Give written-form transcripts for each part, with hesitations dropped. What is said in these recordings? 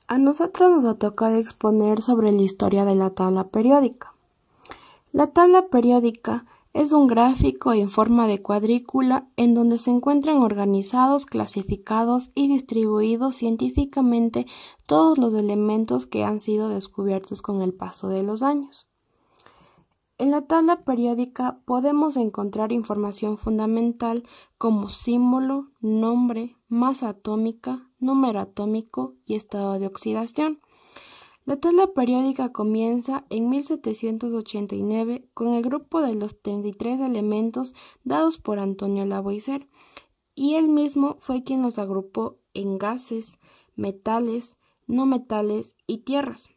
A nosotros nos ha tocado exponer sobre la historia de la tabla periódica. La tabla periódica es un gráfico en forma de cuadrícula en donde se encuentran organizados, clasificados y distribuidos científicamente todos los elementos que han sido descubiertos con el paso de los años. En la tabla periódica podemos encontrar información fundamental como símbolo, nombre, masa atómica, número atómico y estado de oxidación. La tabla periódica comienza en 1789 con el grupo de los 33 elementos dados por Antonio Lavoisier, y él mismo fue quien los agrupó en gases, metales, no metales y tierras.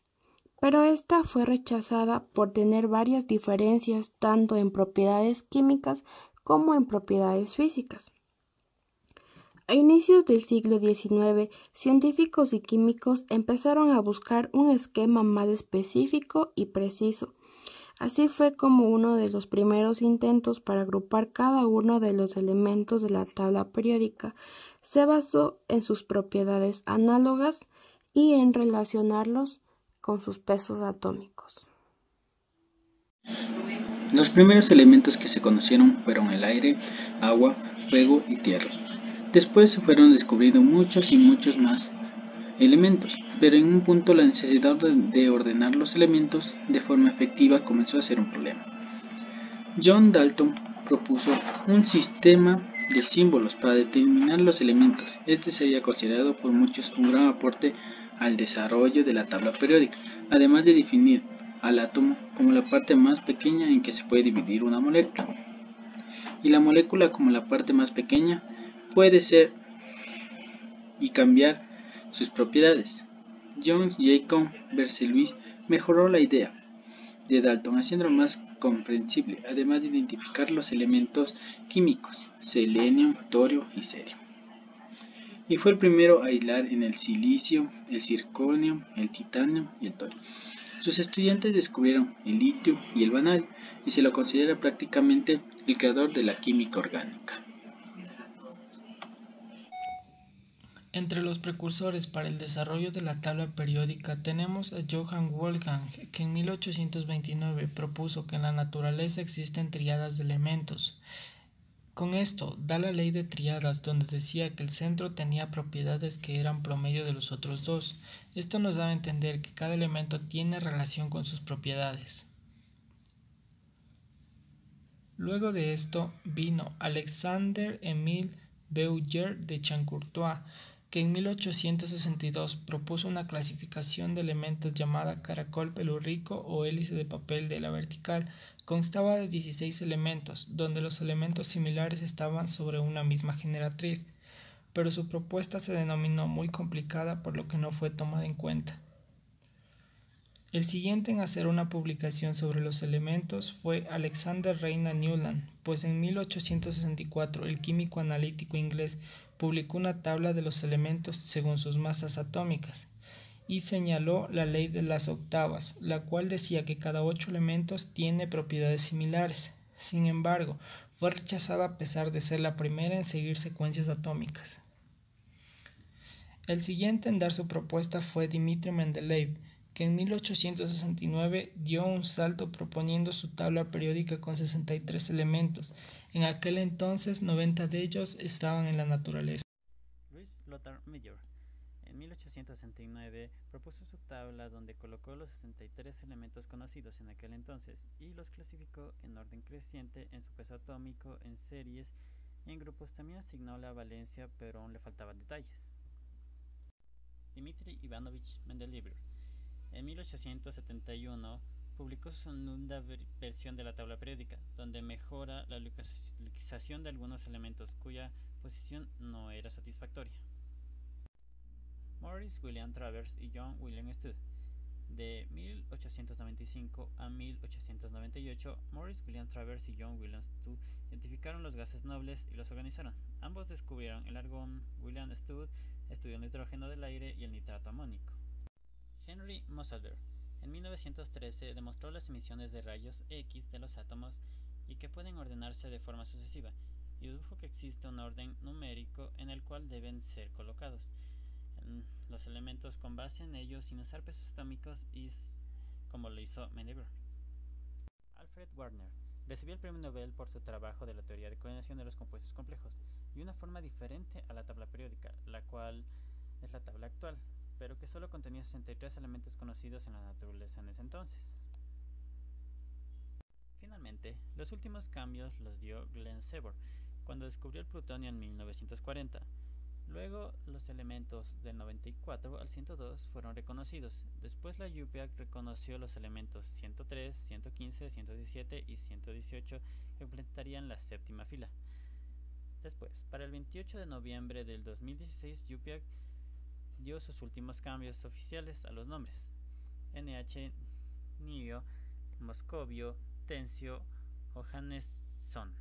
Pero esta fue rechazada por tener varias diferencias tanto en propiedades químicas como en propiedades físicas. A inicios del siglo XIX, científicos y químicos empezaron a buscar un esquema más específico y preciso. Así fue como uno de los primeros intentos para agrupar cada uno de los elementos de la tabla periódica se basó en sus propiedades análogas y en relacionarlos con sus pesos atómicos. Los primeros elementos que se conocieron fueron el aire, agua, fuego y tierra. Después se fueron descubriendo muchos y muchos más elementos, pero en un punto la necesidad de ordenar los elementos de forma efectiva comenzó a ser un problema. John Dalton propuso un sistema de símbolos para determinar los elementos. Este sería considerado por muchos un gran aporte al desarrollo de la tabla periódica, además de definir al átomo como la parte más pequeña en que se puede dividir una molécula, y la molécula como la parte más pequeña puede ser y cambiar sus propiedades. John Jacob Berzelius mejoró la idea de Dalton haciéndolo más comprensible, además de identificar los elementos químicos, selenio, torio y cerio. Y fue el primero a aislar en el silicio, el zirconio, el titanio y el torio. Sus estudiantes descubrieron el litio y el vanadio, y se lo considera prácticamente el creador de la química orgánica. Entre los precursores para el desarrollo de la tabla periódica tenemos a Johann Wolfgang, que en 1829 propuso que en la naturaleza existen tríadas de elementos. Con esto da la ley de tríadas, donde decía que el centro tenía propiedades que eran promedio de los otros dos. Esto nos da a entender que cada elemento tiene relación con sus propiedades. Luego de esto vino Alexandre-Émile Bouguer de Champ-Courtois, que en 1862 propuso una clasificación de elementos llamada caracol pelurrico o hélice de papel de la vertical. Constaba de 16 elementos, donde los elementos similares estaban sobre una misma generatriz, pero su propuesta se denominó muy complicada, por lo que no fue tomada en cuenta. El siguiente en hacer una publicación sobre los elementos fue Alexander Reina Newland, pues en 1864 el químico analítico inglés publicó una tabla de los elementos según sus masas atómicas y señaló la ley de las octavas, la cual decía que cada 8 elementos tiene propiedades similares. Sin embargo, fue rechazada a pesar de ser la primera en seguir secuencias atómicas. El siguiente en dar su propuesta fue Dmitri Mendeleev, que en 1869 dio un salto proponiendo su tabla periódica con 63 elementos. En aquel entonces 90 de ellos estaban en la naturaleza. Louis Lothar Meyer en 1869 propuso su tabla donde colocó los 63 elementos conocidos en aquel entonces y los clasificó en orden creciente en su peso atómico, en series y en grupos. También asignó la valencia, pero aún le faltaban detalles. Dmitri Ivanovich Mendeleev en 1871 publicó su segunda versión de la tabla periódica, donde mejora la localización de algunos elementos cuya posición no era satisfactoria. Maurice William Travers y John William Studd. De 1895 a 1898, Maurice William Travers y John William Studd identificaron los gases nobles y los organizaron. Ambos descubrieron el argón. William Studd estudió el nitrógeno del aire y el nitrato amónico. Henry Moseley en 1913 demostró las emisiones de rayos X de los átomos y que pueden ordenarse de forma sucesiva, y dedujo que existe un orden numérico en el cual deben ser colocados. los elementos con base en ellos sin usar pesos atómicos como lo hizo Mendeleev. Alfred Wegener recibió el premio Nobel por su trabajo de la teoría de coordinación de los compuestos complejos y una forma diferente a la tabla periódica, la cual es la tabla actual, pero que solo contenía 63 elementos conocidos en la naturaleza en ese entonces. Finalmente, los últimos cambios los dio Glenn Seaborg cuando descubrió el plutonio en 1940. Luego, los elementos del 94 al 102 fueron reconocidos. Después la UPAC reconoció los elementos 103, 115, 117 y 118 que completarían la séptima fila. Después, para el 28 de noviembre del 2016, UPAC dio sus últimos cambios oficiales a los nombres: NH, Nio, Moscovio, Tencio, Johannesson.